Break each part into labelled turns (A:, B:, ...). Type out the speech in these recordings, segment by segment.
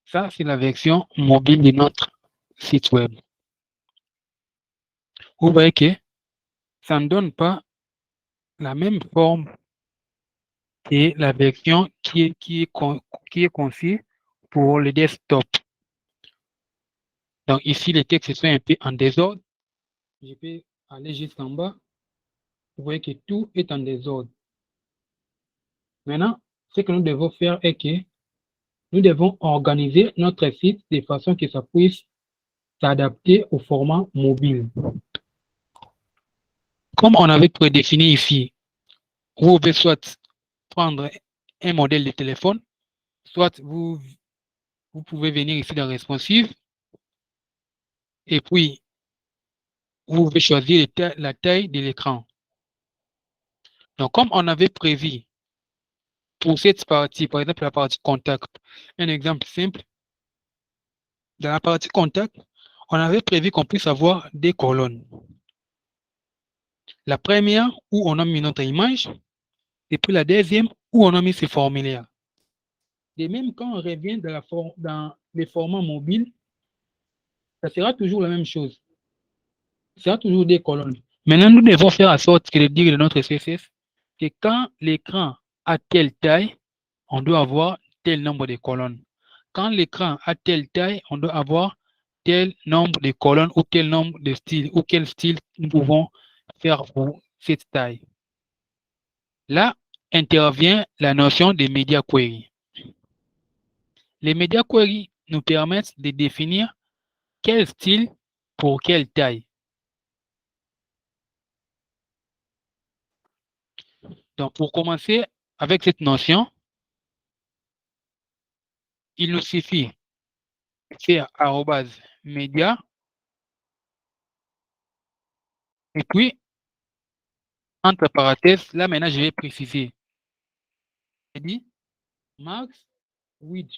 A: Ça, c'est la version mobile de notre site web. Vous voyez que ça ne donne pas la même forme que la version qui est conçue pour le desktop. Donc ici, les textes sont un peu en désordre. Je peux aller jusqu'en bas. Vous voyez que tout est en désordre. Maintenant, ce que nous devons faire est que nous devons organiser notre site de façon que ça puisse s'adapter au format mobile. Comme on avait prédéfini ici, vous pouvez soit prendre un modèle de téléphone, soit vous pouvez venir ici dans Responsive et puis vous pouvez choisir la taille de l'écran. Donc, comme on avait prévu pour cette partie, par exemple la partie contact, un exemple simple, dans la partie contact, on avait prévu qu'on puisse avoir des colonnes. La première où on a mis notre image, et puis la deuxième où on a mis ce formulaire. Et même quand on revient dans les formats mobiles, ça sera toujours la même chose. Ça sera toujours des colonnes. Maintenant, nous devons faire en sorte que le dire de notre CSS, que quand l'écran a telle taille, on doit avoir tel nombre de colonnes. Quand l'écran a telle taille, on doit avoir tel nombre de colonnes ou tel nombre de styles ou quel style nous pouvons faire pour cette taille. Là intervient la notion de media query. Les media query nous permettent de définir quel style pour quelle taille. Donc, pour commencer avec cette notion, il nous suffit de faire @media et puis, entre parenthèses, là maintenant, je vais préciser. Je dis max width.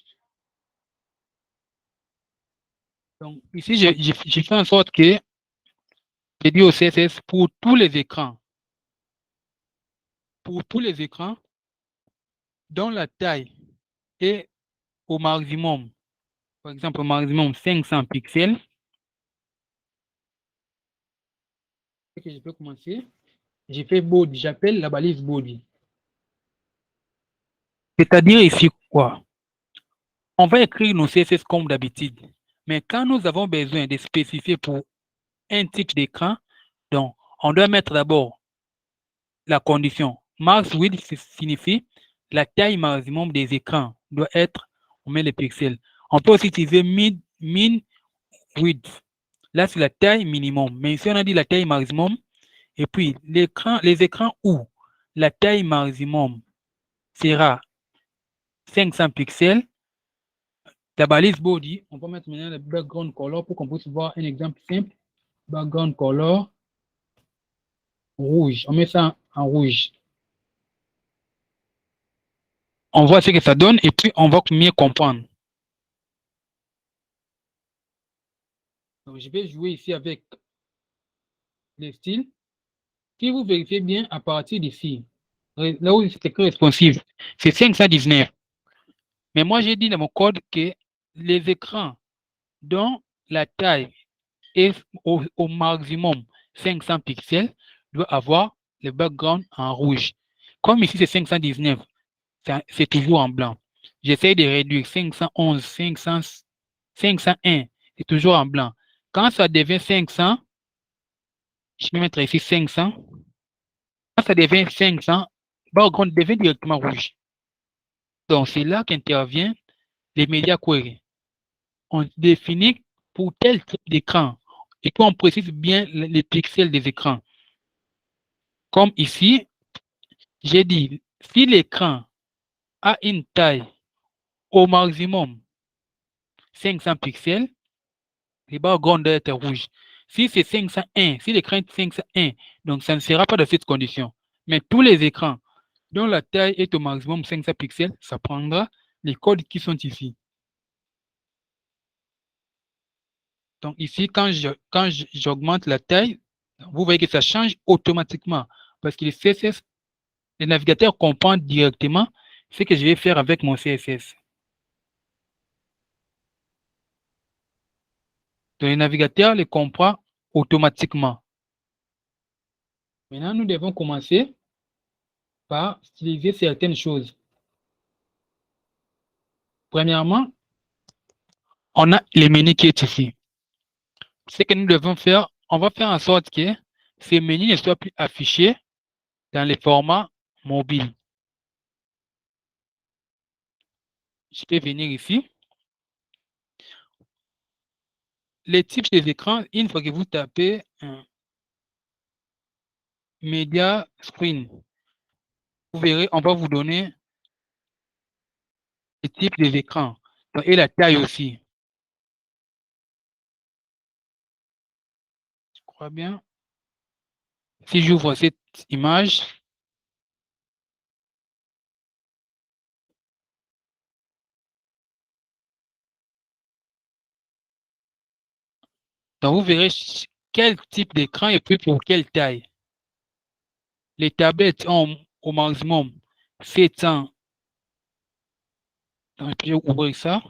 A: Donc, ici, j'ai fait en sorte que j'ai dit au CSS pour tous les écrans. Pour tous les écrans dont la taille est au maximum. Par exemple, au maximum 500 pixels. Que je peux commencer. J'ai fait body, j'appelle la balise body. C'est-à-dire ici quoi? On va écrire nos CSS comme d'habitude. Mais quand nous avons besoin de spécifier pour un type d'écran, donc on doit mettre d'abord la condition. Max width signifie la taille maximum des écrans doit être, on met les pixels. On peut aussi utiliser min width. Là, c'est la taille minimum. Mais ici, on a dit la taille maximum. Et puis, les écrans où la taille maximum sera 500 pixels, la balise body, on va mettre maintenant le background color pour qu'on puisse voir un exemple simple. Background color rouge. On met ça en rouge. On voit ce que ça donne et puis on va mieux comprendre. Donc, je vais jouer ici avec les styles. Si vous vérifiez bien à partir d'ici, là où c'est écrit responsive, c'est 519. Mais moi, j'ai dit dans mon code que les écrans dont la taille est au maximum 500 pixels doivent avoir le background en rouge. Comme ici, c'est 519, c'est toujours en blanc. J'essaie de réduire 511, 500, 501, c'est toujours en blanc. Quand ça devient 500, je vais mettre ici 500. Quand ça devient 500, le background devient directement rouge. Donc, c'est là qu'intervient les media query. On définit pour tel type d'écran et puis on précise bien les pixels des écrans. Comme ici, j'ai dit, si l'écran a une taille au maximum 500 pixels, les backgrounds doivent être rouges. Si c'est 501, si l'écran est 501, donc ça ne sera pas de cette condition. Mais tous les écrans dont la taille est au maximum 500 pixels, ça prendra les codes qui sont ici. Donc ici, quand j'augmente la taille, vous voyez que ça change automatiquement parce que le CSS, le navigateur comprend directement ce que je vais faire avec mon CSS. Donc, le navigateur les comprend automatiquement. Maintenant, nous devons commencer par utiliser certaines choses. Premièrement, on a le menu qui est ici. Ce que nous devons faire, on va faire en sorte que ces menus ne soient plus affichés dans les formats mobiles. Je peux venir ici. Les types des écrans, une fois que vous tapez Media Screen, vous verrez, on va vous donner les types des écrans et la taille aussi. Je crois bien. Si j'ouvre cette image, donc vous verrez quel type d'écran est pris pour quelle taille. Les tablettes ont au maximum 700. Donc, je vais ouvrir ça.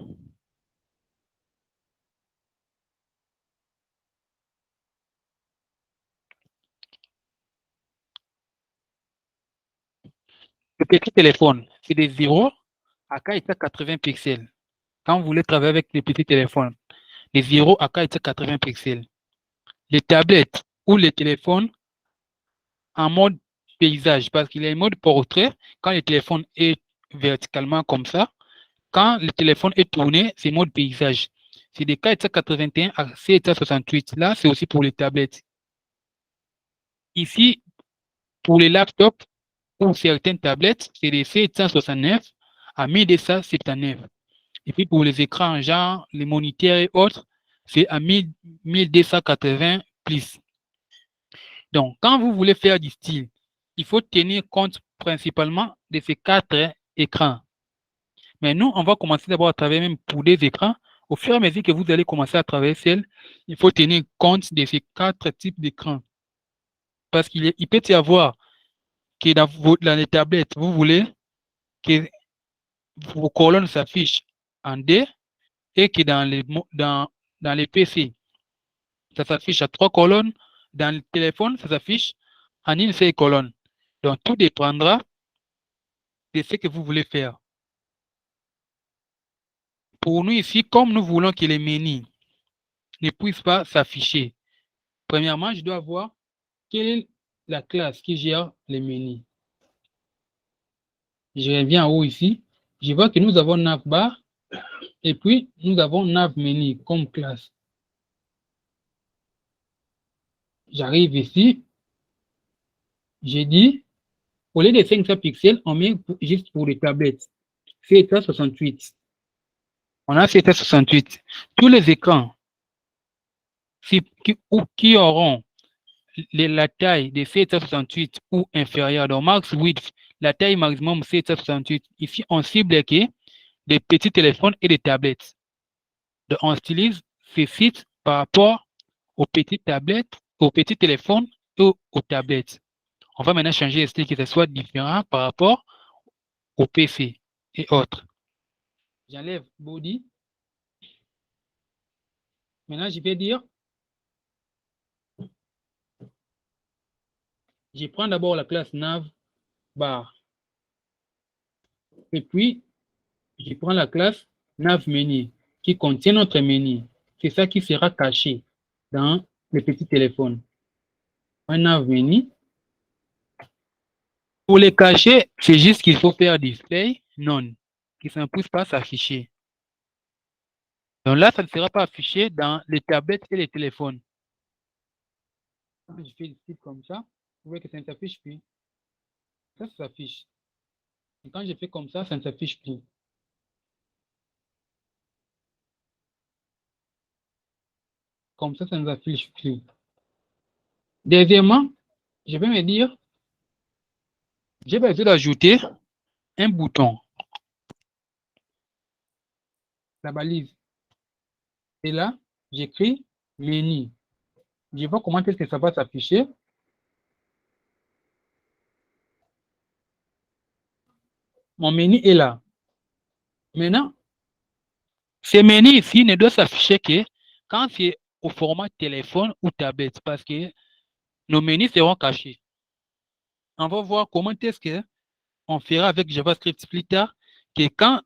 A: Le petit téléphone, c'est des 0 à 80 pixels. Quand vous voulez travailler avec les petits téléphones, les 0 à 80 pixels. Les tablettes ou les téléphones en mode paysage, parce qu'il y a un mode portrait quand le téléphone est verticalement comme ça. Quand le téléphone est tourné, c'est mode paysage. C'est des 481 à 768. Là, c'est aussi pour les tablettes. Ici, pour les laptops ou certaines tablettes, c'est des 769 à 1279. Et puis pour les écrans, genre les moniteurs et autres, c'est à 1280 plus. Donc, quand vous voulez faire du style, il faut tenir compte principalement de ces 4 écrans. Mais nous, on va commencer d'abord à travailler même pour des écrans. Au fur et à mesure que vous allez commencer à travailler seul, il faut tenir compte de ces 4 types d'écrans. Parce qu'il peut y avoir que dans les tablettes, vous voulez que vos colonnes s'affichent en D et que dans les PC, ça s'affiche à 3 colonnes. Dans le téléphone, ça s'affiche en une seule colonne. Donc, tout dépendra de ce que vous voulez faire. Pour nous ici, comme nous voulons que les menus ne puissent pas s'afficher, premièrement, je dois voir quelle est la classe qui gère les menus. Je reviens en haut ici. Je vois que nous avons navbar et puis nous avons navmenu comme classe. J'arrive ici. J'ai dit, au lieu de 500 pixels, on met juste pour les tablettes. 768. On a 768. Tous les écrans qui auront la taille de 768 ou inférieure, donc max width, la taille maximum 768. Ici, on cible que des petits téléphones et des tablettes. Donc, on utilise ces sites par rapport aux petites tablettes, aux petits téléphones et aux tablettes. On va maintenant changer le style que ce soit différent par rapport au PC et autres. J'enlève body. Maintenant, je vais dire, je prends d'abord la classe navbar. Et puis, je prends la classe navmenu qui contient notre menu. C'est ça qui sera caché dans le petit téléphone. Un navmenu. Pour les cacher, c'est juste qu'il faut faire display non, qui ne puisse pas s'afficher. Donc là, ça ne sera pas affiché dans les tablettes et les téléphones. Je fais le site comme ça, vous voyez que ça ne s'affiche plus. Ça s'affiche. Quand je fais comme ça ne s'affiche plus. Comme ça ne s'affiche plus. Deuxièmement, je vais me dire, j'ai besoin d'ajouter un bouton. La balise. Et là, j'écris menu. Je vois comment est-ce que ça va s'afficher. Mon menu est là. Maintenant, ce menu ici ne doit s'afficher que quand c'est au format téléphone ou tablette parce que nos menus seront cachés. On va voir comment est-ce qu'on fera avec JavaScript plus tard, que quand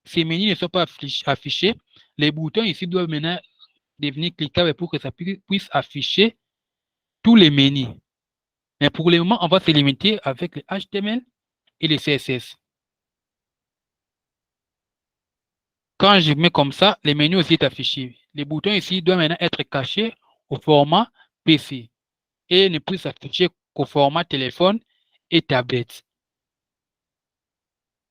A: ces menus ne sont pas affichés, les boutons ici doivent maintenant devenir cliquables pour que ça puisse afficher tous les menus. Mais pour le moment, on va se limiter avec le HTML et le CSS. Quand je mets comme ça, les menus aussi sont affichés. Les boutons ici doivent maintenant être cachés au format PC et ne plus s'afficher qu'au format téléphone et tablette.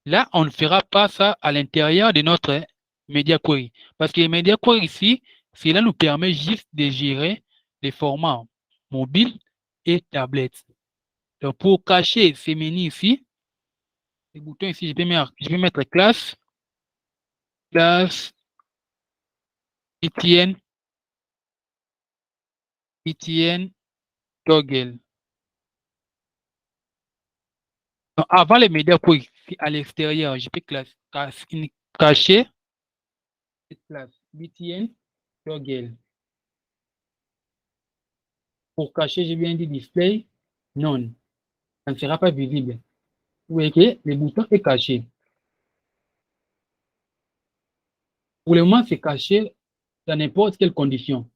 A: Là, on ne fera pas ça à l'intérieur de notre Media Query. Parce que Media Query ici, cela nous permet juste de gérer les formats mobile et tablette. Donc, pour cacher ces menus ici, les boutons ici, je vais mettre classe Etienne Toggle. Donc, avant les Media Query, à l'extérieur, je peux cacher cette classe Etienne Toggle. Pour cacher, je viens dire display non. Ça ne sera pas visible. Vous voyez que le bouton est caché. Pour le moment, c'est caché dans n'importe quelle condition.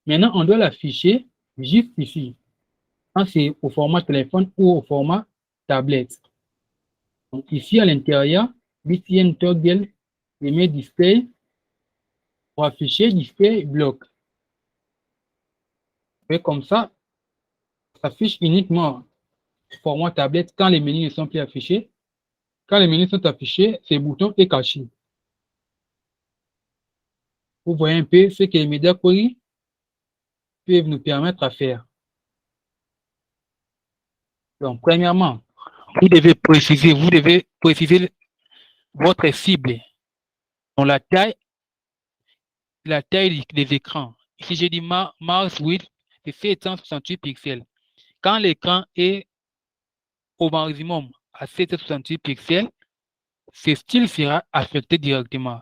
A: Maintenant, on doit l'afficher juste ici, quand c'est au format téléphone ou au format tablette. Donc ici, à l'intérieur, btn toggle, je mets display pour afficher display bloc. Et comme ça s'affiche uniquement au format tablette quand les menus ne sont plus affichés. Quand les menus sont affichés, ce bouton est caché. Vous voyez un peu ce que les Media Query peuvent nous permettre à faire. Donc, premièrement, vous devez préciser votre cible dans la taille des écrans. Ici, j'ai dit mouse width de 768 pixels. Quand l'écran est au maximum à 768 pixels, ce style sera affecté directement.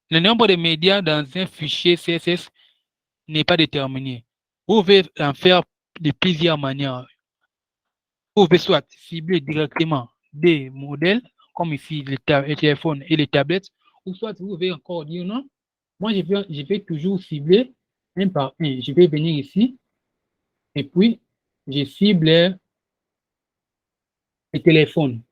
A: Le nombre de médias dans un fichier CSS n'est pas déterminé. Vous pouvez en faire de plusieurs manières. Vous pouvez soit cibler directement des modèles, comme ici les téléphones et les tablettes, ou soit vous pouvez encore dire non, moi je vais toujours cibler un par un. Je vais venir ici et puis je cible les téléphones.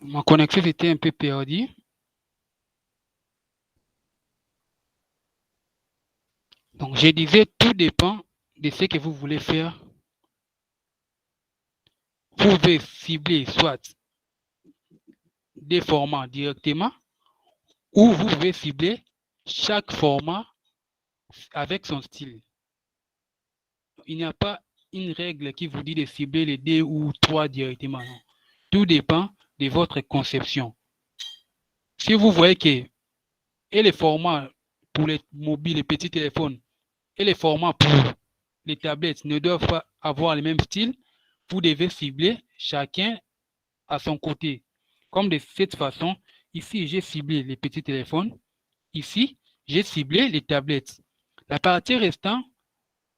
A: Ma connexion était un peu perdue. Donc, je disais, tout dépend de ce que vous voulez faire. Vous pouvez cibler soit des formats directement ou vous pouvez cibler chaque format avec son style. Il n'y a pas une règle qui vous dit de cibler les 2 ou 3 directement. Non. Tout dépend de votre conception. Si vous voyez que et les formats pour les mobiles, les petits téléphones, et les formats pour les tablettes ne doivent pas avoir le même style, vous devez cibler chacun à son côté. Comme de cette façon, ici, j'ai ciblé les petits téléphones. Ici, j'ai ciblé les tablettes. La partie restante,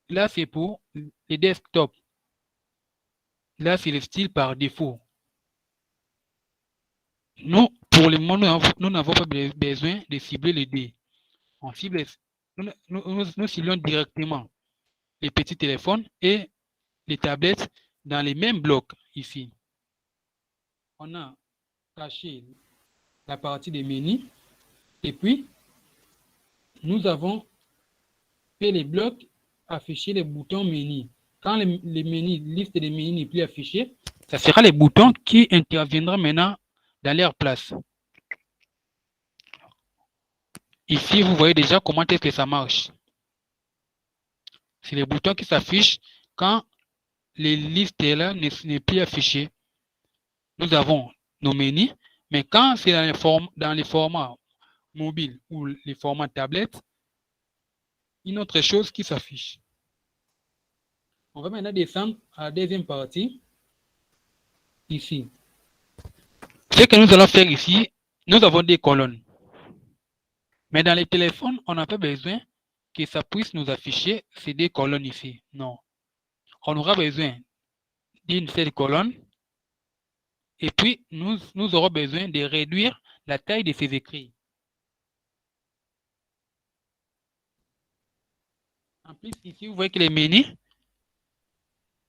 A: là, c'est pour les desktops. Là, c'est le style par défaut. Nous, pour le moment, nous n'avons pas besoin de cibler les dés. On cible, nous ciblons directement les petits téléphones et les tablettes dans les mêmes blocs ici. On a caché la partie des menus et puis nous avons fait les blocs afficher les boutons menus. Quand les menus, liste des menus n'est plus affichée, ça sera les boutons qui interviendront maintenant dans leur place. Ici, vous voyez déjà comment est-ce que ça marche. C'est les boutons qui s'affichent quand les listes là n'est plus affichées. Nous avons nos menus, mais quand c'est dans les formats mobiles ou les formats tablettes, une autre chose qui s'affiche. On va maintenant descendre à la deuxième partie, ici. Ce que nous allons faire ici, nous avons des colonnes. Mais dans les téléphones, on n'a pas besoin que ça puisse nous afficher ces deux colonnes ici. Non. On aura besoin d'une seule colonne. Et puis, nous aurons besoin de réduire la taille de ces écrits. En plus, ici, vous voyez que les menus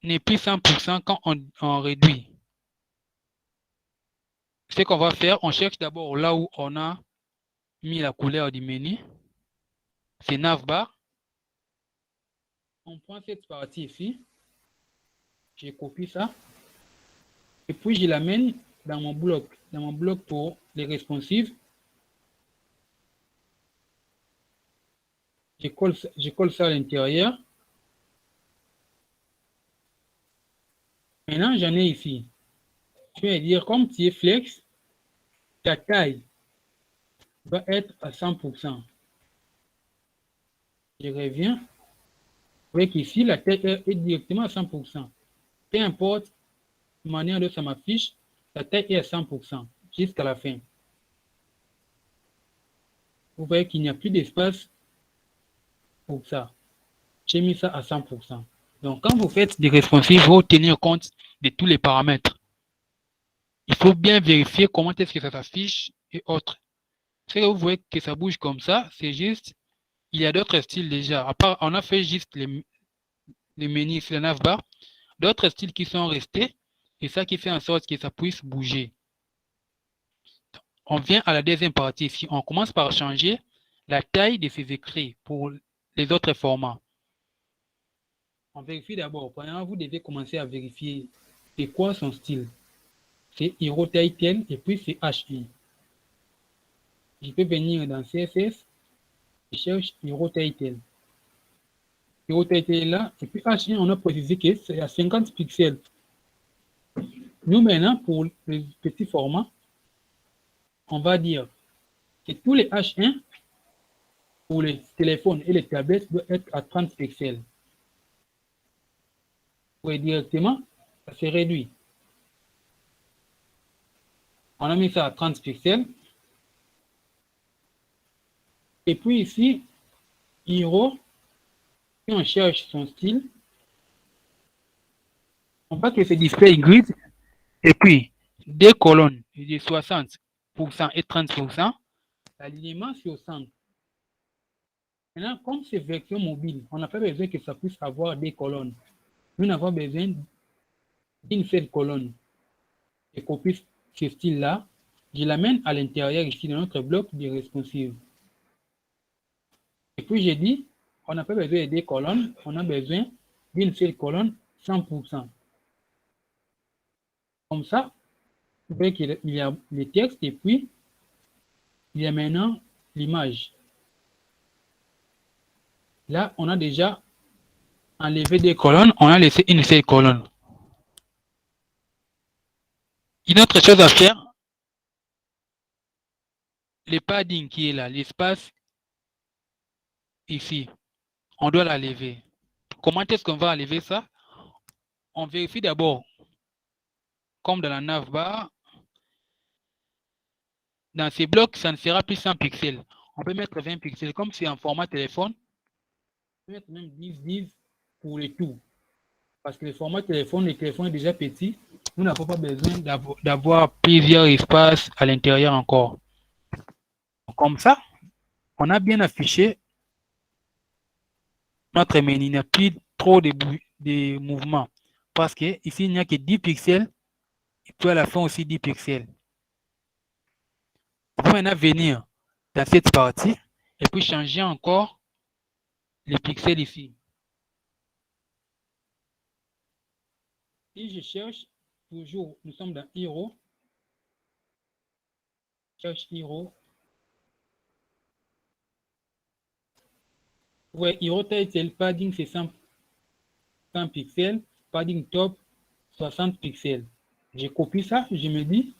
A: n'est plus 100% quand on réduit. Ce qu'on va faire, on cherche d'abord là où on a mis la couleur du menu. C'est navbar. On prend cette partie ici. Je copie ça. Et puis, je l'amène dans mon bloc pour les responsives. Je colle ça à l'intérieur. Maintenant, j'en ai ici. Je vais dire, comme tu es flex, ta taille va être à 100%. Je reviens. Vous voyez qu'ici, la taille est directement à 100%. Peu importe la manière dont ça m'affiche, la taille est à 100% jusqu'à la fin. Vous voyez qu'il n'y a plus d'espace pour ça. J'ai mis ça à 100%. Donc, quand vous faites des responsives, il faut tenir compte de tous les paramètres. Il faut bien vérifier comment est-ce que ça s'affiche et autres. Ce que vous voyez que ça bouge comme ça, c'est juste, il y a d'autres styles déjà. À part, on a fait juste les menus sur la navbar, d'autres styles qui sont restés, et ça qui fait en sorte que ça puisse bouger. On vient à la deuxième partie ici. On commence par changer la taille de ces écrits pour les autres formats. On vérifie d'abord. Premièrement, vous devez commencer à vérifier c'est quoi son style. C'est HeroTitle et puis c'est H1. Je peux venir dans CSS, je cherche HeroTitle. HeroTitle est là, et puis H1, on a précisé que c'est à 50 pixels. Nous, maintenant, pour les petits formats, on va dire que tous les H1 pour les téléphones et les tablettes doivent être à 30 pixels. Pour directement, ça se réduit. On a mis ça à 30 pixels. Et puis ici, Hero, si on cherche son style, on voit que c'est display grid. Et puis, deux colonnes de 60% et 30%, l'alignement c'est au centre. Maintenant, comme c'est version mobile, on n'a pas besoin que ça puisse avoir des colonnes. Nous n'avons besoin d'une seule colonne. Je copie ce style-là, je l'amène à l'intérieur ici de notre bloc de responsive. Et puis j'ai dit, on n'a pas besoin de deux colonnes, on a besoin d'une seule colonne 100%. Comme ça, vous voyez qu'il y a le texte et puis il y a maintenant l'image. Là, on a déjà enlevé des colonnes, on a laissé une seule colonne. Une autre chose à faire, le padding qui est là, l'espace ici, on doit l'enlever. Comment est-ce qu'on va enlever ça? On vérifie d'abord, comme dans la navbar, dans ces blocs, ça ne sera plus 100 pixels. On peut mettre 20 pixels, comme c'est en format téléphone. On peut mettre même 10 pour le tout. Parce que le format téléphone, le téléphone est déjà petit. Nous n'avons pas besoin d'avoir plusieurs espaces à l'intérieur encore. Comme ça, on a bien affiché notre menu. Il n'y a plus trop de mouvements. Parce que ici, il n'y a que 10 pixels. Et puis à la fin aussi 10 pixels. On va maintenant venir dans cette partie et puis changer encore les pixels ici. Si je cherche, toujours, nous sommes dans Hero. Je cherche Hero. Ouais, Hero Title padding, c'est 100 pixels. Padding top, 60 pixels. Je copie ça, je me dis,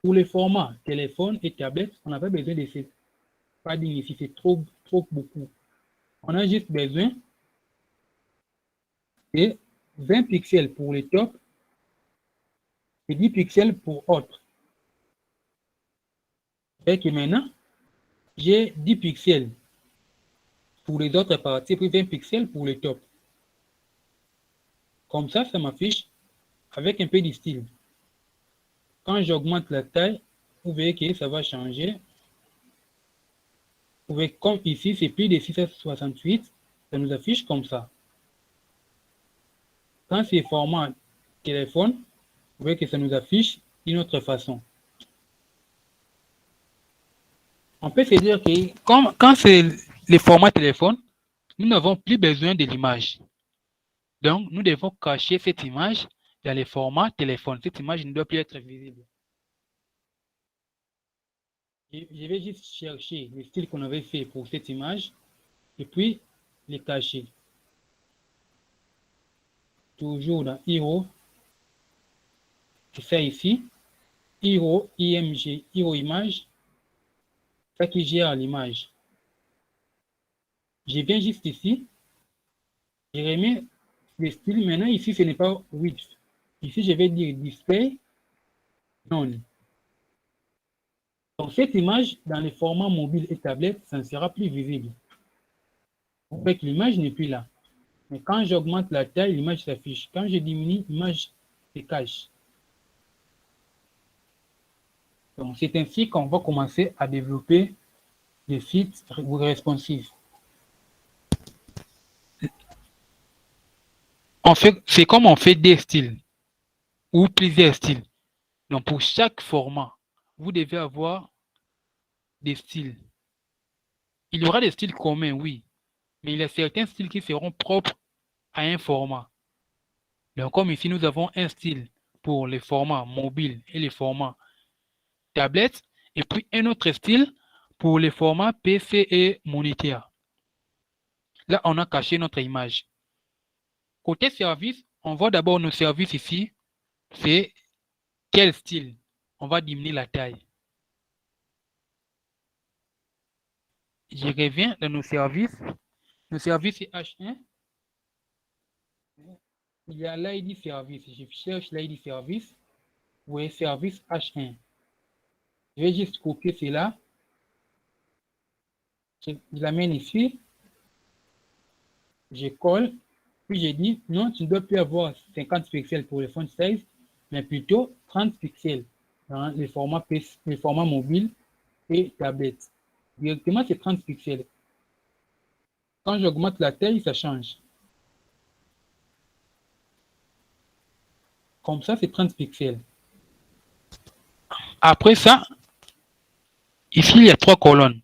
A: pour les formats téléphone et tablette, on n'a pas besoin de ces padding ici, c'est trop beaucoup. On a juste besoin de 20 pixels pour les top et 10 pixels pour autres. Et que maintenant, j'ai 10 pixels pour les autres parties, puis 20 pixels pour les top. Comme ça, ça m'affiche avec un peu de style. Quand j'augmente la taille, vous voyez que ça va changer. Vous voyez, comme ici, c'est plus de 668, ça nous affiche comme ça. Quand c'est format téléphone, vous voyez que ça nous affiche d'une autre façon. On peut se dire que quand c'est le format téléphone, nous n'avons plus besoin de l'image. Donc, nous devons cacher cette image dans le format téléphone. Cette image ne doit plus être visible. Je vais juste chercher le style qu'on avait fait pour cette image et puis les cacher. Toujours dans Hero. C'est ça ici. Hero, IMG, Hero Image. Ça qui gère l'image. Je viens juste ici. Je remets le style. Maintenant, ici, ce n'est pas width. Ici, je vais dire display none. Donc, cette image, dans les formats mobile et tablette, ça ne sera plus visible. On voit que l'image n'est plus là. Mais quand j'augmente la taille, l'image s'affiche. Quand je diminue, l'image se cache. Donc, c'est ainsi qu'on va commencer à développer des sites responsifs. C'est comme on fait des styles ou plusieurs styles. Donc, pour chaque format, vous devez avoir des styles. Il y aura des styles communs, oui, mais il y a certains styles qui seront propres à un format. Donc, comme ici, nous avons un style pour les formats mobiles et les formats tablettes, et puis un autre style pour les formats PC et moniteur. Là, on a caché notre image. Côté service, on voit d'abord nos services ici. C'est quel style? On va diminuer la taille. Je reviens dans nos services. Nos services, c'est H1. Il y a l'ID service. Je cherche l'ID service. Oui, service H1. Je vais juste copier cela. Je l'amène ici. Je colle. Puis j'ai dit, non, tu ne dois plus avoir 50 pixels pour le font size, mais plutôt 30 pixels dans les formats mobiles et tablette. Directement, c'est 30 pixels. Quand j'augmente la taille, ça change. Comme ça, c'est 30 pixels. Après ça, ici, il y a 3 colonnes.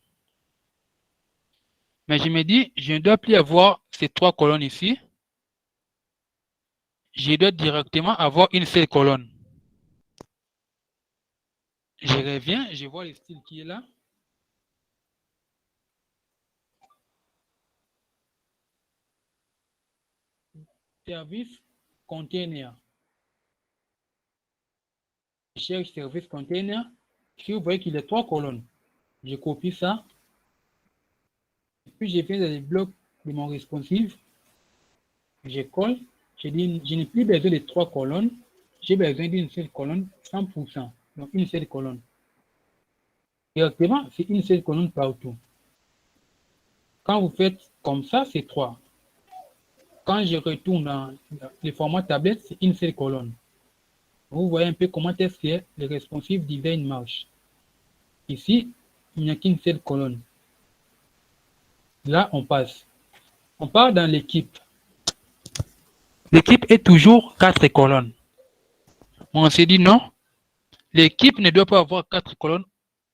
A: Mais je me dis, je ne dois plus avoir ces 3 colonnes ici. Je dois directement avoir une seule colonne. Je reviens, je vois le style qui est là. Service container. Je cherche service container. Ici, vous voyez qu'il y a 3 colonnes. Je copie ça. Et puis, je viens dans les blocs de mon responsive. Je colle. Je dis, je n'ai plus besoin de 3 colonnes. J'ai besoin d'une seule colonne, 100%. Donc, une seule colonne. Directement, c'est une seule colonne partout. Quand vous faites comme ça, c'est 3. Quand je retourne dans le format tablette, c'est une seule colonne. Vous voyez un peu comment est-ce que le responsive design marche. Ici, il n'y a qu'une seule colonne. Là, on passe. On part dans l'équipe. L'équipe est toujours 4 colonnes. On s'est dit non, l'équipe ne doit pas avoir 4 colonnes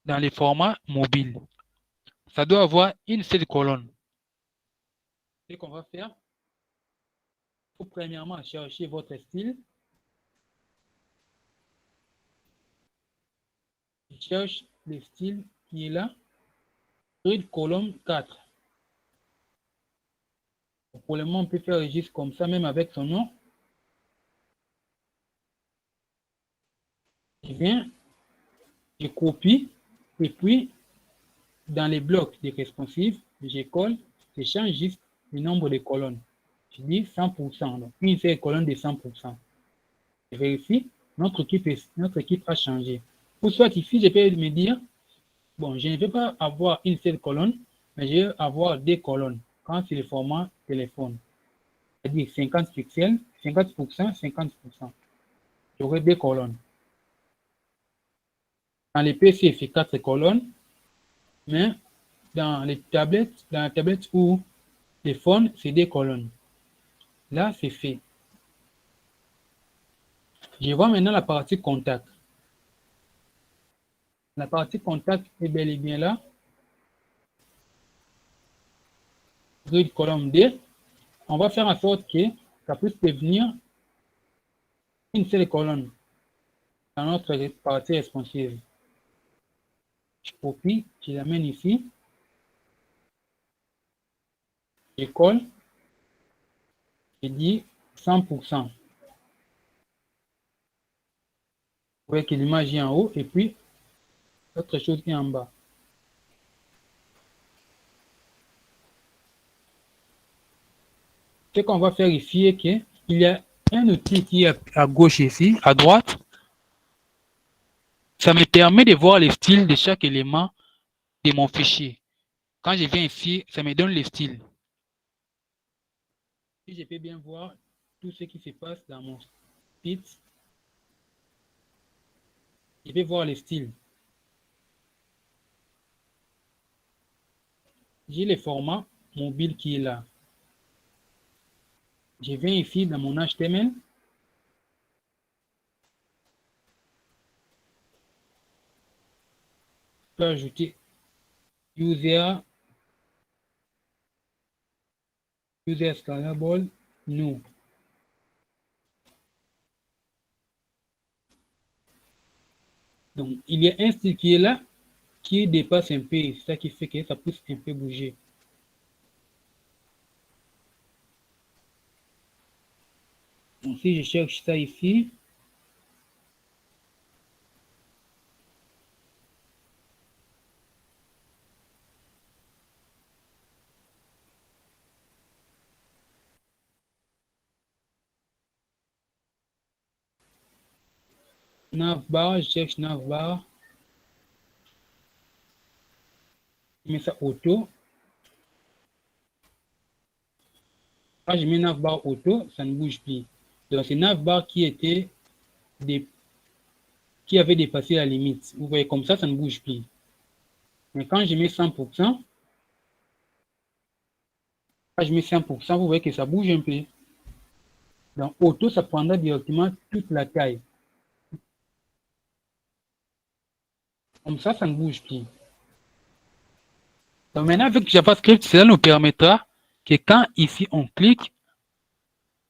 A: dans les formats mobiles. Ça doit avoir une seule colonne. Ce qu'on va faire, il faut premièrement chercher votre style. Je cherche le style qui est là. Grid colonne 4. Pour le moment, on peut faire juste comme ça, même avec son nom. Je viens, je copie, et puis dans les blocs de responsive, je colle, je change juste le nombre de colonnes. Je dis 100%, donc une seule colonne de 100%. Je vérifie, notre équipe a changé. Ou soit ici, je peux me dire, bon, je ne vais pas avoir une seule colonne, mais je vais avoir 2 colonnes quand c'est le format téléphone. C'est-à-dire 50 pixels, 50%, 50%. J'aurai 2 colonnes. Dans les PC, c'est 4 colonnes, mais dans la tablette ou les phones, c'est 2 colonnes. Là, c'est fait. Je vois maintenant la partie contact. La partie contact est bel et bien là. Grid colonne D. On va faire en sorte que ça puisse devenir une seule colonne dans notre partie responsive. Je copie, je l'amène ici. Je colle. Je dis 100%. Vous voyez que l'image est en haut et puis autre chose est en bas. Ce qu'on va faire ici est qu'il y a un outil qui est à gauche ici, à droite. Ça me permet de voir le style de chaque élément de mon fichier. Quand je viens ici, ça me donne le style. Si je peux bien voir tout ce qui se passe dans mon site, je vais voir le style. J'ai le format mobile qui est là. Je viens ici dans mon HTML. Je peux ajouter user scalable new. Donc, il y a un style qui est là, qui dépasse un peu, c'est ça qui fait que ça puisse un peu bouger. Donc, si je cherche ça ici, navbar, je cherche navbar, je mets ça auto. Quand je mets navbar auto, ça ne bouge plus. Donc, c'est navbar qui avait dépassé la limite. Vous voyez, comme ça ne bouge plus. Mais quand je mets 100%, quand je mets 100%, vous voyez que ça bouge un peu. Donc, auto, ça prendra directement toute la taille. Comme ça ne bouge plus. Donc maintenant, avec JavaScript, cela nous permettra que quand ici on clique,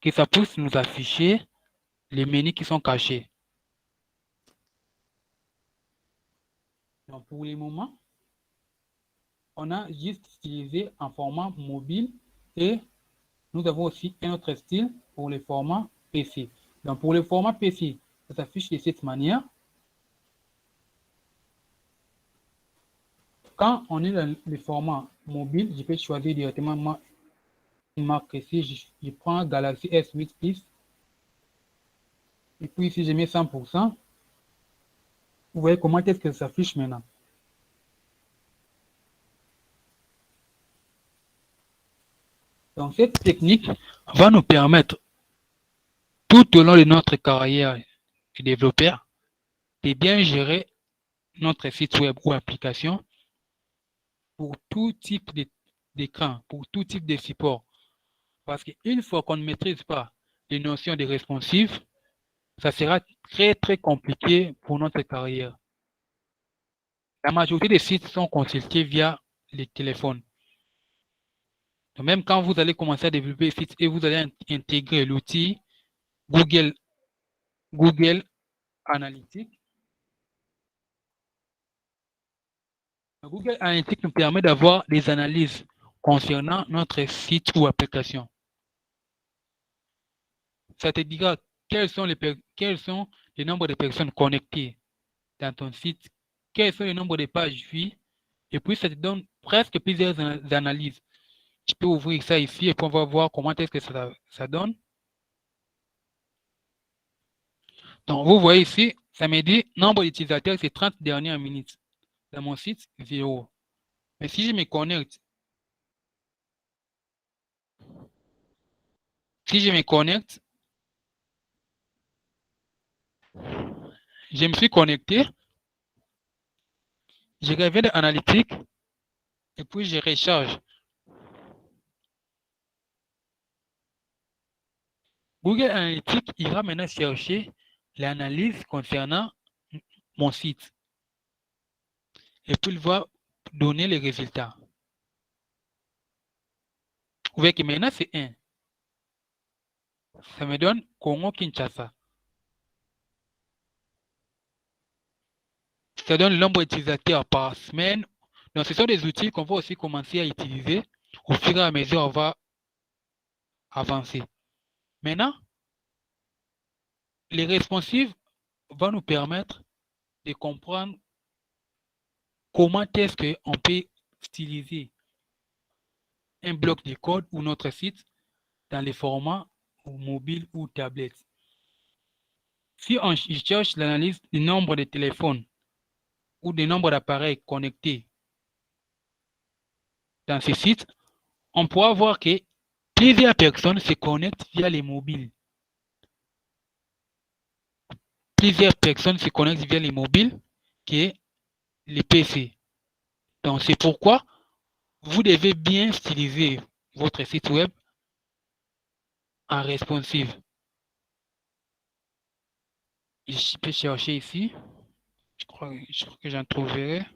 A: que ça puisse nous afficher les menus qui sont cachés. Donc pour le moment, on a juste utilisé un format mobile et nous avons aussi un autre style pour le format PC. Donc pour le format PC, ça s'affiche de cette manière. Quand on est dans le format mobile, je peux choisir directement une marque ici. Je prends Galaxy S8 Plus. Et puis ici, je mets 100%. Vous voyez comment est-ce que ça s'affiche maintenant. Donc cette technique va nous permettre tout au long de notre carrière de développeur de bien gérer notre site web ou application pour tout type d'écran, pour tout type de support. Parce qu'une fois qu'on ne maîtrise pas les notions de responsive, ça sera très compliqué pour notre carrière. La majorité des sites sont consultés via les téléphones. Donc même quand vous allez commencer à développer un site et vous allez intégrer l'outil Google Analytics, Google Analytics nous permet d'avoir des analyses concernant notre site ou application. Ça te dira quels sont les nombres de personnes connectées dans ton site, quels sont les nombres de pages vues, et puis ça te donne presque plusieurs analyses. Je peux ouvrir ça ici et puis on va voir comment est-ce que ça donne. Donc vous voyez ici, ça me dit nombre d'utilisateurs, c'est 30 dernières minutes. Dans mon site, 0. Mais si je me connecte, je me suis connecté, je reviens dans Analytics et puis je recharge. Google Analytics ira maintenant chercher l'analyse concernant mon site. Et puis il va donner les résultats. Vous voyez que maintenant c'est 1. Ça me donne Congo-Kinshasa. Ça donne le nombre d'utilisateurs par semaine. Donc ce sont des outils qu'on va aussi commencer à utiliser au fur et à mesure on va avancer. Maintenant, les responsives vont nous permettre de comprendre comment est-ce qu'on peut styliser un bloc de code ou notre site dans les formats mobile ou tablette. Si on cherche l'analyse du nombre de téléphones ou du nombre d'appareils connectés dans ce site, on pourra voir que plusieurs personnes se connectent via les mobiles. Plusieurs personnes se connectent via les mobiles que les PC. Donc c'est pourquoi vous devez bien styliser votre site web en responsive. Je peux chercher ici. Je crois que j'en trouverai.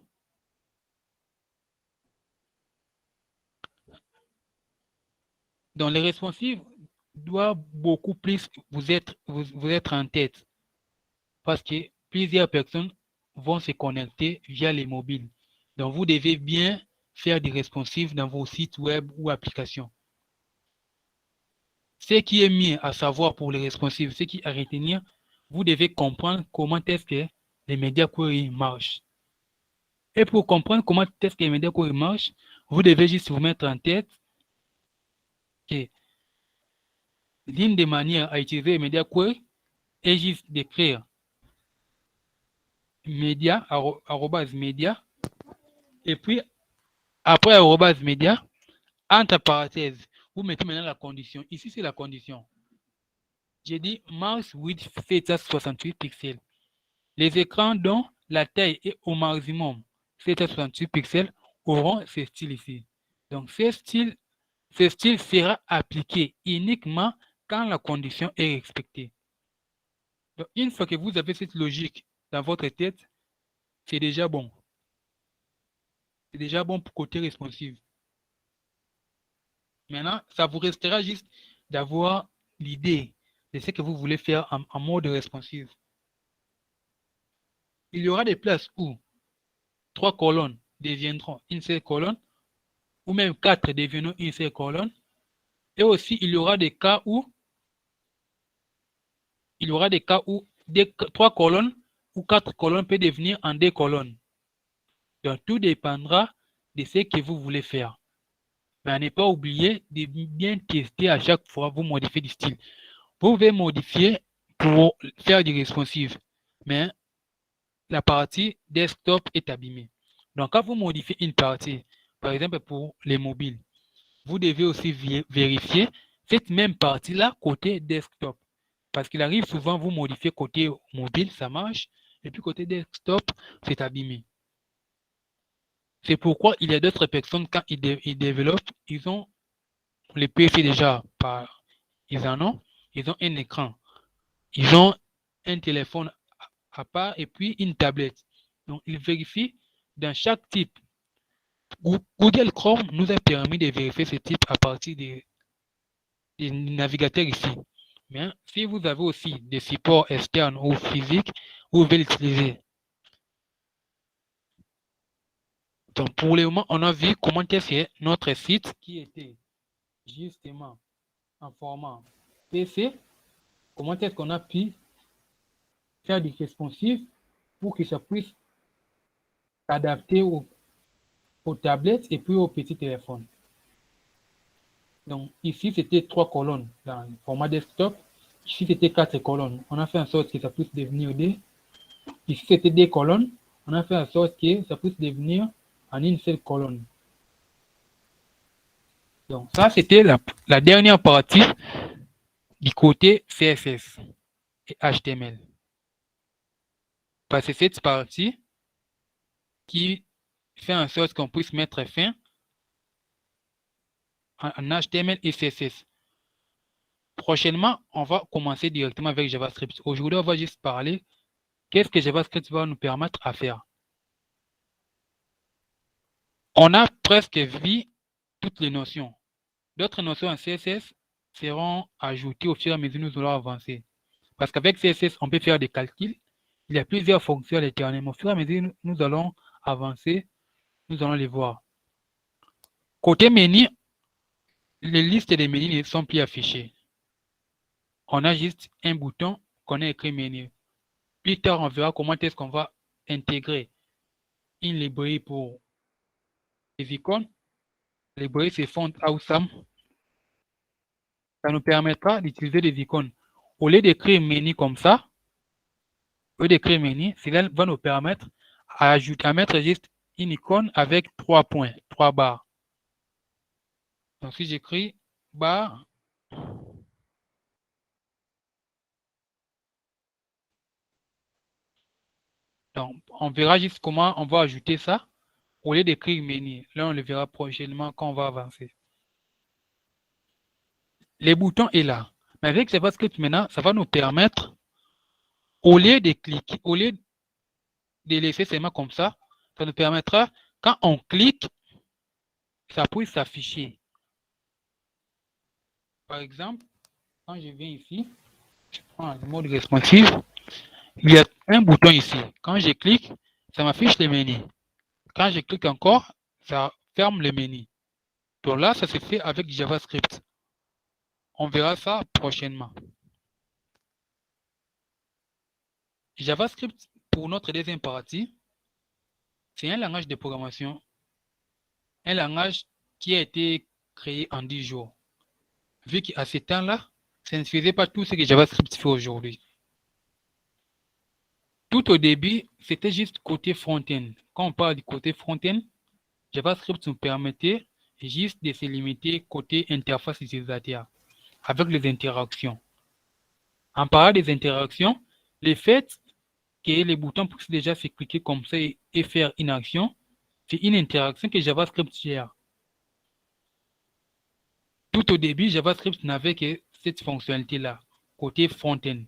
A: Donc les responsives doivent beaucoup plus vous être en tête parce que plusieurs personnes vont se connecter via les mobiles. Donc vous devez bien faire des responsives dans vos sites web ou applications. Ce qui est mieux à savoir pour les responsives, ce qui est à retenir, vous devez comprendre comment est-ce que les médias query marchent. Et pour comprendre comment est-ce que les médias query marchent, vous devez juste vous mettre en tête que l'une des manières à utiliser les médias query est juste d'écrire média, arrobase média, et puis après arrobase média, entre parenthèses, vous mettez maintenant la condition. Ici, c'est la condition. J'ai dit mouse width 768 pixels. Les écrans dont la taille est au maximum 768 pixels auront ce style ici. Donc, ce style sera appliqué uniquement quand la condition est respectée. Donc, une fois que vous avez cette logique dans votre tête, c'est déjà bon. C'est déjà bon pour côté responsive. Maintenant, ça vous restera juste d'avoir l'idée de ce que vous voulez faire en mode responsive. Il y aura des places où 3 colonnes deviendront une seule colonne, ou même 4 deviendront une seule colonne. Et aussi, il y aura des cas où 3 colonnes ou 4 colonnes peuvent devenir en 2 colonnes. Donc, tout dépendra de ce que vous voulez faire. Mais à ne pas oublier de bien tester à chaque fois, vous modifiez du style. Vous pouvez modifier pour faire du responsive, mais la partie desktop est abîmée. Donc, quand vous modifiez une partie, par exemple pour les mobiles, vous devez aussi vérifier cette même partie-là côté desktop. Parce qu'il arrive souvent, vous modifiez côté mobile, ça marche, et puis côté desktop, c'est abîmé. C'est pourquoi il y a d'autres personnes, quand ils développent, ils ont les PC déjà, ils en ont, ils ont un écran, ils ont un téléphone à part et puis une tablette. Donc, ils vérifient dans chaque type. Google Chrome nous a permis de vérifier ce type à partir des navigateurs ici. Mais si vous avez aussi des supports externes ou physiques, vous pouvez l'utiliser. Donc, pour le moment, on a vu comment est notre site qui était justement en format PC. Comment est-ce qu'on a pu faire du responsive pour que ça puisse s'adapter aux tablettes et puis aux petits téléphones. Donc, ici, c'était 3 colonnes dans le format desktop. Ici, c'était 4 colonnes. On a fait en sorte que ça puisse devenir des. Ici, c'était 2 colonnes. On a fait en sorte que ça puisse devenir en une seule colonne. Donc, ça, c'était la dernière partie du côté CSS et HTML. Parce que c'est cette partie qui fait en sorte qu'on puisse mettre fin en HTML et CSS. Prochainement, on va commencer directement avec JavaScript. Aujourd'hui, on va juste parler qu'est-ce que JavaScript va nous permettre à faire. On a presque vu toutes les notions. D'autres notions en CSS seront ajoutées au fur et à mesure que nous allons avancer. Parce qu'avec CSS, on peut faire des calculs. Il y a plusieurs fonctions à l'intérieur. Au fur et à mesure que nous allons avancer, nous allons les voir. Côté menu, les listes des menus ne sont plus affichées. On a juste un bouton qu'on a écrit menu. Plus tard, on verra comment est-ce qu'on va intégrer une librairie pour les icônes. La librairie, c'est Font Awesome. Ça nous permettra d'utiliser des icônes. Au lieu d'écrire menu comme ça, cela va nous permettre à mettre juste une icône avec 3 points, 3 barres. Donc, si j'écris barre, donc, on verra juste comment on va ajouter ça au lieu d'écrire menu. Là, on le verra prochainement quand on va avancer. Les boutons est là. Mais avec JavaScript maintenant, ça va nous permettre, au lieu de cliquer, au lieu de laisser seulement comme ça nous permettra, quand on clique, ça puisse s'afficher. Par exemple, quand je viens ici, je prends le mode responsive, il y a un bouton ici. Quand je clique, ça m'affiche le menu. Quand je clique encore, ça ferme le menu. Donc là, ça se fait avec JavaScript. On verra ça prochainement. JavaScript, pour notre deuxième partie, c'est un langage de programmation, un langage qui a été créé en 10 jours. Vu qu'à ce temps-là, ça ne faisait pas tout ce que JavaScript fait aujourd'hui. Tout au début, c'était juste côté front-end. Quand on parle du côté front-end, JavaScript nous permettait juste de se limiter côté interface utilisateur avec les interactions. En parlant des interactions, le fait que les boutons puissent déjà se cliquer comme ça et faire une action, c'est une interaction que JavaScript gère. Tout au début, JavaScript n'avait que cette fonctionnalité-là, côté front-end.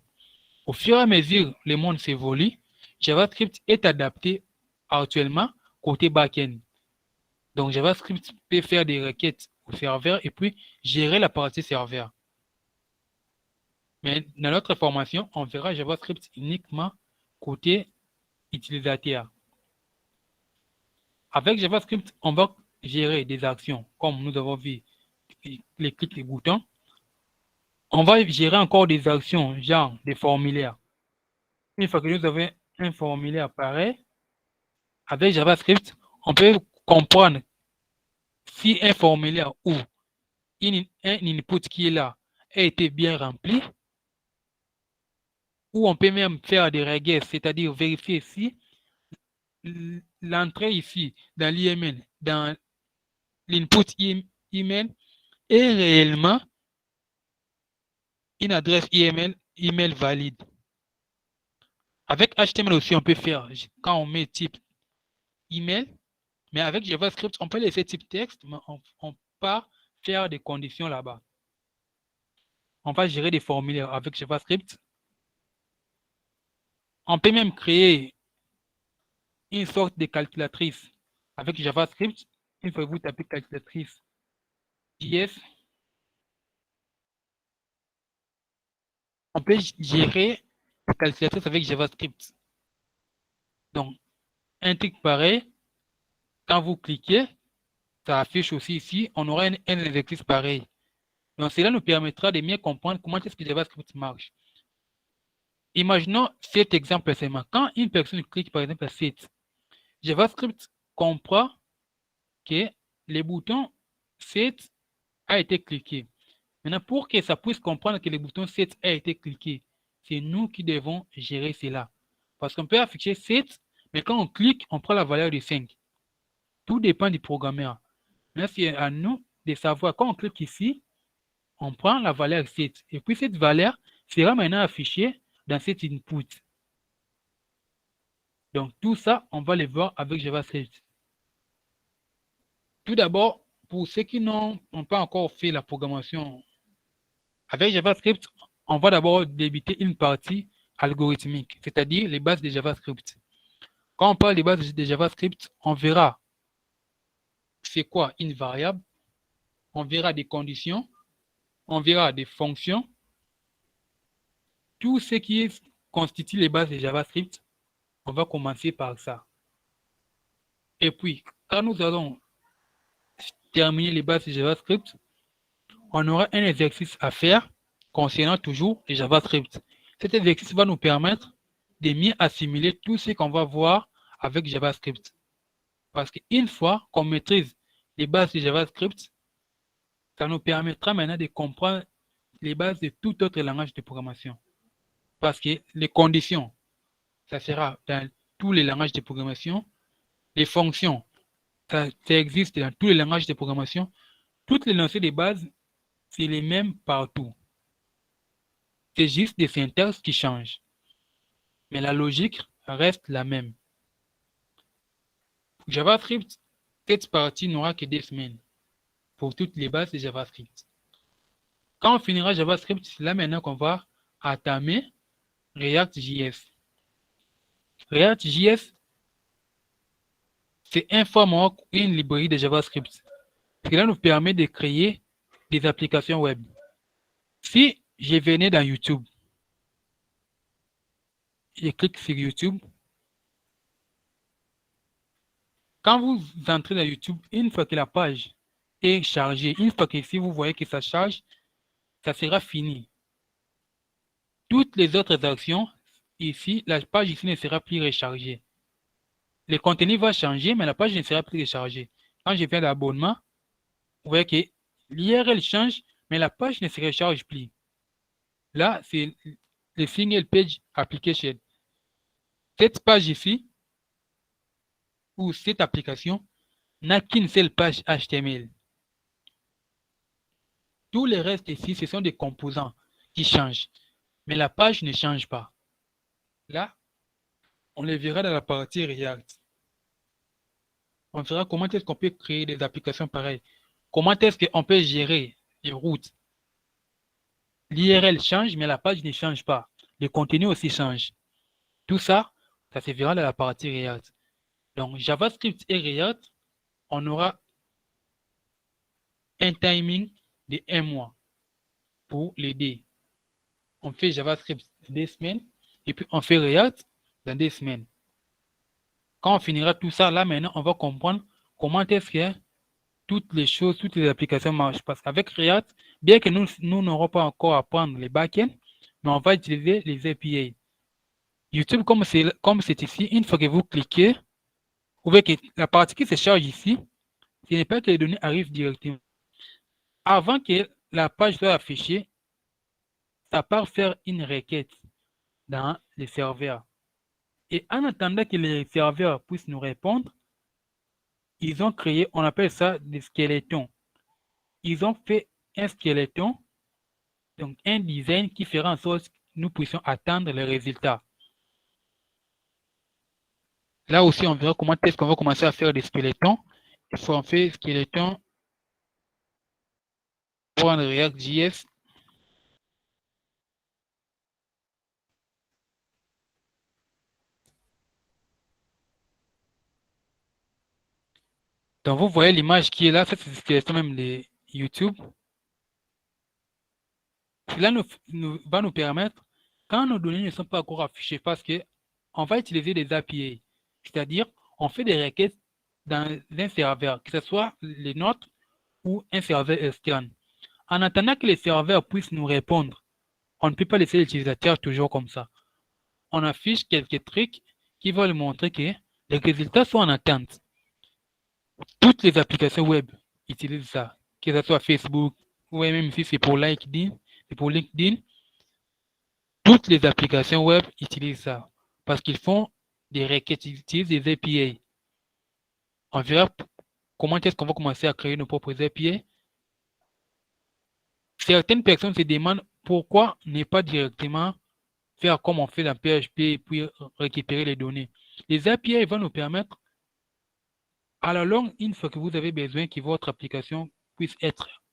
A: Au fur et à mesure le monde s'évolue, JavaScript est adapté actuellement côté back-end. Donc, JavaScript peut faire des requêtes au serveur et puis gérer la partie serveur. Mais dans notre formation, on verra JavaScript uniquement côté utilisateur. Avec JavaScript, on va gérer des actions, comme nous avons vu, les clics, les boutons. On va gérer encore des actions, genre des formulaires. Une fois que nous avons un formulaire pareil, avec JavaScript, on peut comprendre si un formulaire ou un input qui est là a été bien rempli, ou on peut même faire des requêtes, c'est-à-dire vérifier si l'entrée ici dans l'IML, dans l'input email, est réellement une adresse email valide. Avec HTML aussi, on peut faire, quand on met type email, mais avec JavaScript, on peut laisser type texte, mais on peut pas faire des conditions là-bas. On va gérer des formulaires avec JavaScript. On peut même créer une sorte de calculatrice avec JavaScript. Une fois que vous tapez calculatrice JS, on peut gérer la calculatrice avec JavaScript. Donc, un truc pareil, quand vous cliquez, ça affiche aussi ici, on aura un exercice pareil. Donc, cela nous permettra de mieux comprendre comment est-ce que JavaScript marche. Imaginons cet exemple seulement. Quand une personne clique par exemple à Set, JavaScript comprend que les boutons Set a été cliqué. Maintenant, pour que ça puisse comprendre que le bouton Set a été cliqué, c'est nous qui devons gérer cela. Parce qu'on peut afficher Set, mais quand on clique, on prend la valeur de 5. Tout dépend du programmeur. Maintenant, c'est à nous de savoir, quand on clique ici, on prend la valeur 7. Et puis, cette valeur sera maintenant affichée dans cet input. Donc, tout ça, on va le voir avec JavaScript. Tout d'abord, pour ceux qui n'ont pas encore fait la programmation avec JavaScript, on va d'abord débuter une partie algorithmique, c'est-à-dire les bases de JavaScript. Quand on parle des bases de JavaScript, on verra c'est quoi une variable, on verra des conditions, on verra des fonctions, tout ce qui constitue les bases de JavaScript, on va commencer par ça. Et puis, quand nous allons terminer les bases de JavaScript, on aura un exercice à faire concernant toujours les JavaScript. Cet exercice va nous permettre de mieux assimiler tout ce qu'on va voir avec JavaScript. Parce qu'une fois qu'on maîtrise les bases de JavaScript, ça nous permettra maintenant de comprendre les bases de tout autre langage de programmation. Parce que les conditions, ça sera dans tous les langages de programmation. Les fonctions, ça existe dans tous les langages de programmation. Toutes les notions de base, c'est les mêmes partout. C'est juste des syntaxes qui changent. Mais la logique reste la même. Pour JavaScript, cette partie n'aura que 2 semaines pour toutes les bases de JavaScript. Quand on finira JavaScript, c'est là maintenant qu'on va entamer React.js. React.js, c'est un framework, une librairie de JavaScript. Cela nous permet de créer des applications web. Si je venais dans YouTube, je clique sur YouTube. Quand vous entrez dans YouTube, une fois que la page est chargée, une fois que si vous voyez que ça charge, ça sera fini. Toutes les autres actions, ici, la page ici ne sera plus rechargée. Le contenu va changer, mais la page ne sera plus rechargée. Quand je fais l'abonnement, vous voyez que l'URL change, mais la page ne se recharge plus. Là, c'est le single page application. Cette page ici, ou cette application, n'a qu'une seule page HTML. Tout le reste ici, ce sont des composants qui changent. Mais la page ne change pas. Là, on le verra dans la partie React. On verra comment est-ce qu'on peut créer des applications pareilles. Comment est-ce qu'on peut gérer les routes. L'URL change, mais la page ne change pas. Le contenu aussi change. Tout ça, ça se verra dans la partie React. Donc, JavaScript et React, on aura un timing de 1 mois pour l'aider. On fait JavaScript 2 semaines et puis on fait React dans 2 semaines. Quand on finira tout ça, là maintenant, on va comprendre comment est-ce que toutes les choses, toutes les applications marchent. Parce qu'avec React, bien que nous n'aurons pas encore à apprendre les backends, mais on va utiliser les API. YouTube, comme c'est ici, une fois que vous cliquez, vous voyez que la partie qui se charge ici, ce n'est pas que les données arrivent directement. Avant que la page soit affichée, ça part faire une requête dans les serveurs. Et en attendant que les serveurs puissent nous répondre, ils ont créé, on appelle ça des squelettons. Ils ont fait un squeletton, donc un design qui fera en sorte que nous puissions attendre les résultats. Là aussi, on verra comment est-ce qu'on va commencer à faire des squelettons. Il faut en faire squeletton pour un React.js. Donc, vous voyez l'image qui est là, ça c'est le squeletton même de YouTube. Cela va nous permettre, quand nos données ne sont pas encore affichées, parce qu'on va utiliser des API, c'est-à-dire on fait des requêtes dans un serveur, que ce soit les nôtres ou un serveur externe. En attendant que les serveurs puissent nous répondre, on ne peut pas laisser l'utilisateur toujours comme ça. On affiche quelques trucs qui vont lui montrer que les résultats sont en attente. Toutes les applications web utilisent ça, que ce soit Facebook, ou même si c'est pour LinkedIn, toutes les applications web utilisent ça parce qu'ils font des requêtes, ils utilisent des API. On verra comment est-ce qu'on va commencer à créer nos propres API. Certaines personnes se demandent pourquoi ne pas directement faire comme on fait dans PHP et puis récupérer les données. Les API vont nous permettre, à la longue, une fois que vous avez besoin que votre application puisse être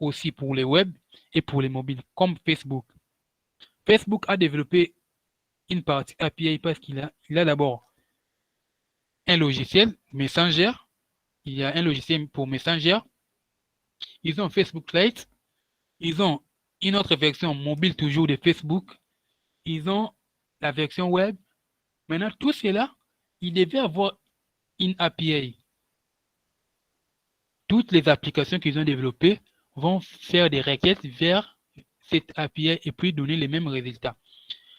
A: aussi pour les web et pour les mobiles, comme Facebook. Facebook a développé une partie API parce qu'il a d'abord un logiciel Messenger. Il y a un logiciel pour Messenger. Ils ont Facebook Lite. Ils ont une autre version mobile toujours de Facebook. Ils ont la version web. Maintenant, tout cela, il devait avoir une API. Toutes les applications qu'ils ont développées vont faire des requêtes vers cette API et puis donner les mêmes résultats.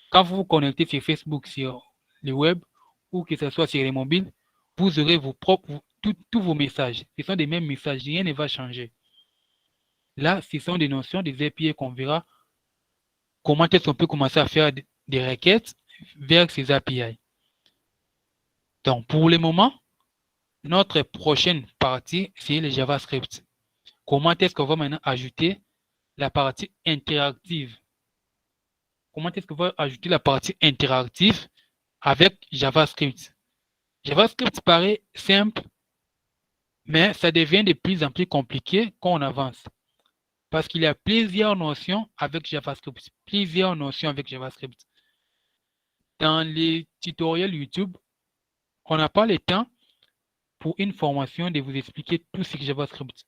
A: Quand vous vous connectez sur Facebook, sur le web, ou que ce soit sur les mobiles, vous aurez tous vos messages. Ce sont des mêmes messages, rien ne va changer. Là, ce sont des notions, des API qu'on verra comment est-ce qu'on peut commencer à faire des requêtes vers ces API. Donc, pour le moment, notre prochaine partie, c'est le JavaScript. Comment est-ce qu'on va maintenant ajouter la partie interactive? Comment est-ce qu'on va ajouter la partie interactive avec JavaScript? JavaScript paraît simple, mais ça devient de plus en plus compliqué quand on avance. Parce qu'il y a plusieurs notions avec JavaScript. Dans les tutoriels YouTube, on n'a pas le temps pour une formation de vous expliquer tout ce que JavaScript.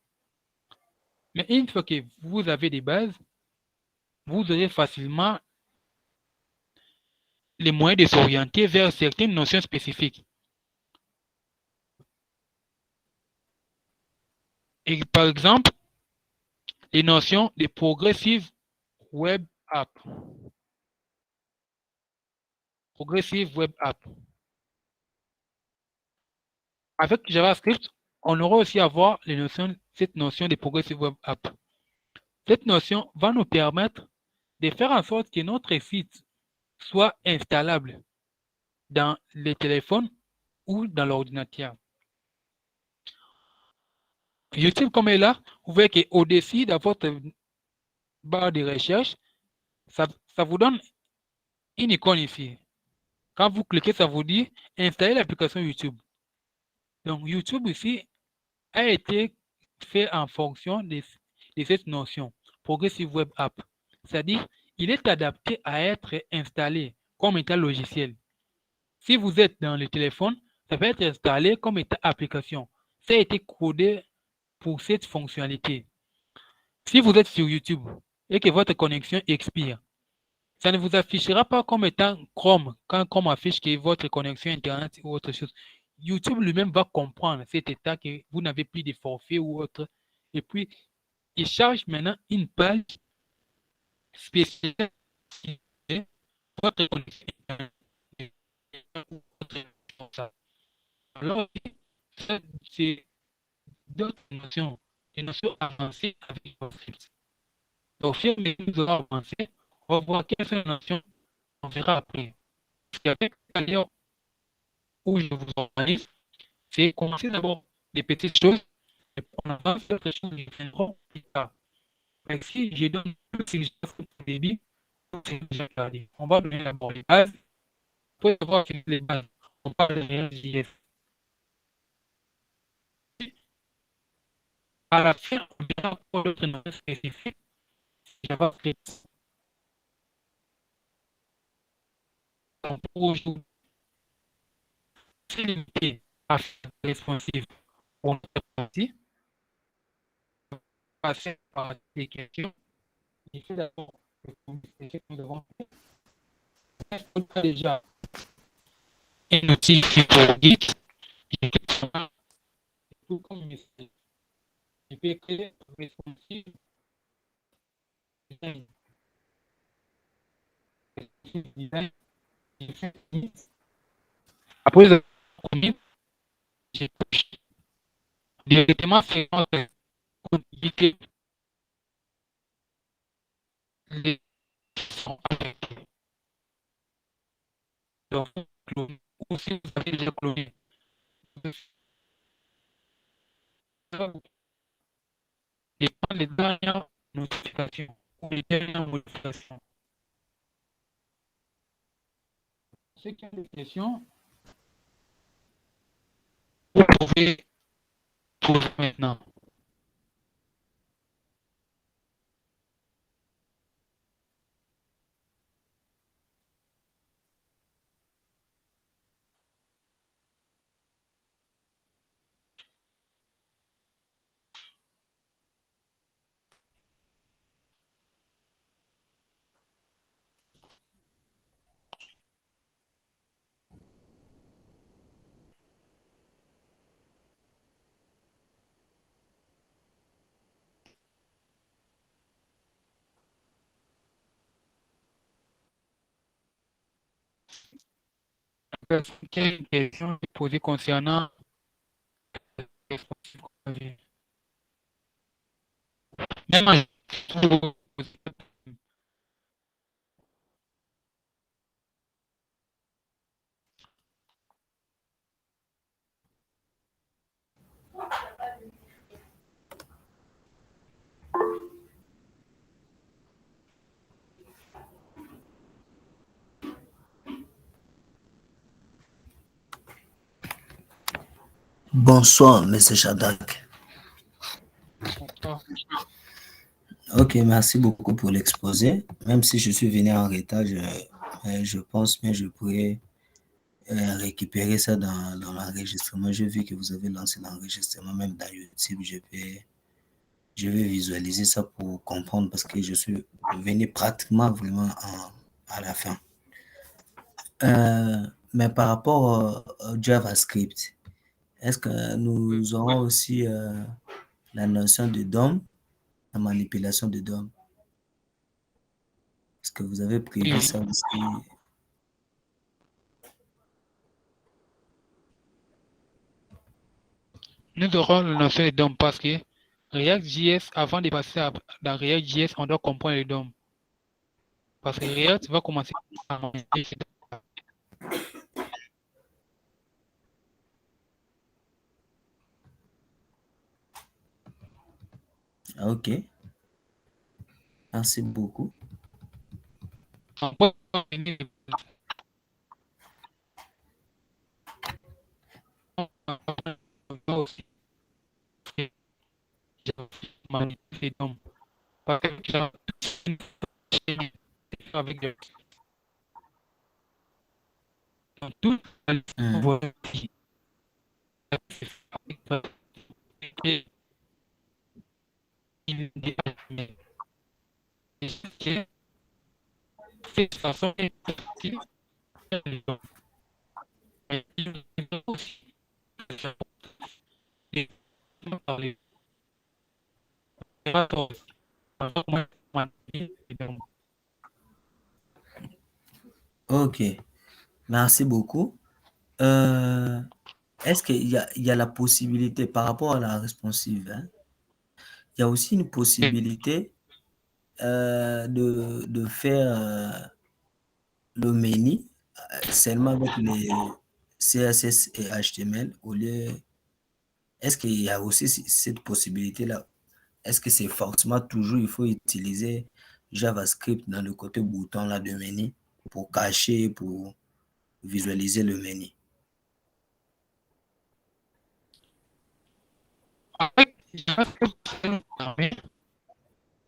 A: Mais une fois que vous avez des bases, vous aurez facilement les moyens de s'orienter vers certaines notions spécifiques. Et par exemple, les notions de Progressive Web App. Avec JavaScript, on aura aussi à voir cette notion de Progressive Web App. Cette notion va nous permettre de faire en sorte que notre site soit installable dans les téléphones ou dans l'ordinateur. YouTube, comme est là, vous voyez qu'au-dessus de votre barre de recherche, ça vous donne une icône ici. Quand vous cliquez, ça vous dit installer l'application YouTube. Donc, YouTube ici a été fait en fonction de cette notion, Progressive Web App. C'est-à-dire, il est adapté à être installé comme état logiciel. Si vous êtes dans le téléphone, ça peut être installé comme état application. Ça a été codé pour cette fonctionnalité. Si vous êtes sur YouTube et que votre connexion expire, ça ne vous affichera pas comme étant Chrome, quand Chrome affiche que votre connexion Internet ou autre chose. YouTube lui-même va comprendre cet état que vous n'avez plus de forfait ou autre. Et puis, il charge maintenant une page spéciale de votre connexion Internet ou autre chose. Alors, c'est d'autres notions, des notions avancées avec JavaScript. Au fur et à mesure que nous allons avancer, on va voir quelles sont les notions qu'on verra après. Parce qu'avec d'ailleurs où je vous organise, c'est commencer d'abord des petites choses, et puis on avance sur les choses qui viendront plus tard. Mais si je donne toutes ces choses au début, c'est déjà regardé. On va donner d'abord les bases. Pour avoir fini les bases, on parle de React.js. À la fin, on verra encore d'autres notions spécifiques. JavaScript. Donc, pour aujourd'hui, c'est limité à faire responsive pour notre partie. Passer par des questions. Il faut d'abord que nous devons faire déjà un outil qui est geek. Tout comme message. Je peux créer responsive design. Design. Après le premier, je peux directement faire indiquer les sons avec le clone. Ou si vous avez déjà cloné, et prendre les dernières notifications ou les dernières modifications. Ceux qui ont des questions, vous pouvez poser maintenant. Quelle question poser concernant les responsives? Même
B: Bonsoir, Monsieur Shadak. Ok, merci beaucoup pour l'exposé. Même si je suis venu en retard, je pense bien que je pourrais récupérer ça dans l'enregistrement. J'ai vu que vous avez lancé l'enregistrement, même dans YouTube. Je vais visualiser ça pour comprendre parce que je suis venu pratiquement vraiment à la fin. Mais par rapport au JavaScript, est-ce que nous aurons aussi la notion de DOM, la manipulation de DOM? Est-ce que vous avez prévu
A: oui,
B: ça aussi?
A: nous aurons le notion de DOM parce que React.js, avant de passer dans React.js, on doit comprendre le DOM. Parce que React va commencer par
B: Ok, merci beaucoup.
A: avec de tout Cette façon est possible.
B: Ok, merci beaucoup. Est-ce qu'il y a la possibilité par rapport à la responsive, hein, il y a aussi une possibilité de faire le menu seulement avec les CSS et HTML au lieu. Est-ce qu'il y a aussi cette possibilité-là? Est-ce que c'est forcément toujours, il faut utiliser JavaScript dans le côté bouton là de menu pour cacher, pour visualiser le menu?
A: Avec JavaScript, ça nous permet,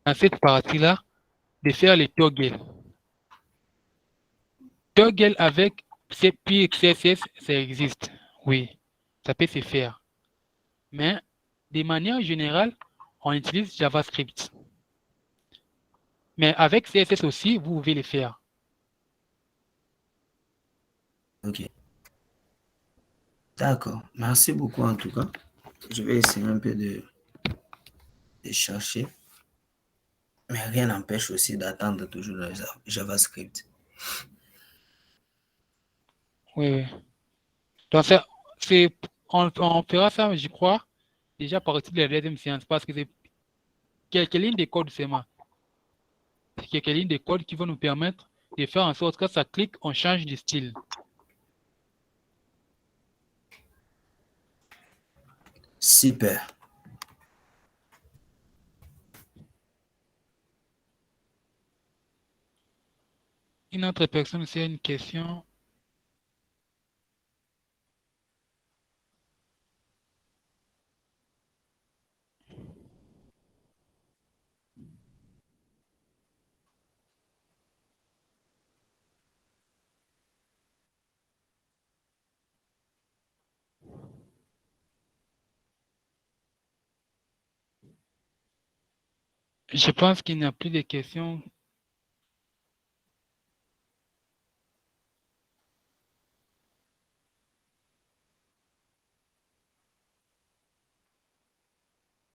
A: dans cette partie-là, de faire les toggles. Toggle avec CSS, ça existe. Oui, ça peut se faire. Mais de manière générale, on utilise JavaScript. Mais avec CSS aussi, vous pouvez le faire.
B: Ok, d'accord. Merci beaucoup en tout cas. Je vais essayer un peu de chercher. Mais rien n'empêche aussi d'attendre toujours le JavaScript.
A: Oui, oui. Donc, on fera ça, je crois, déjà à partir de la deuxième séance, parce que c'est quelques lignes de code seulement. C'est quelques lignes de code qui vont nous permettre de faire en sorte que ça clique, on change de style.
B: Super.
A: Une autre personne, c'est une question. Je pense qu'il n'y a plus de questions.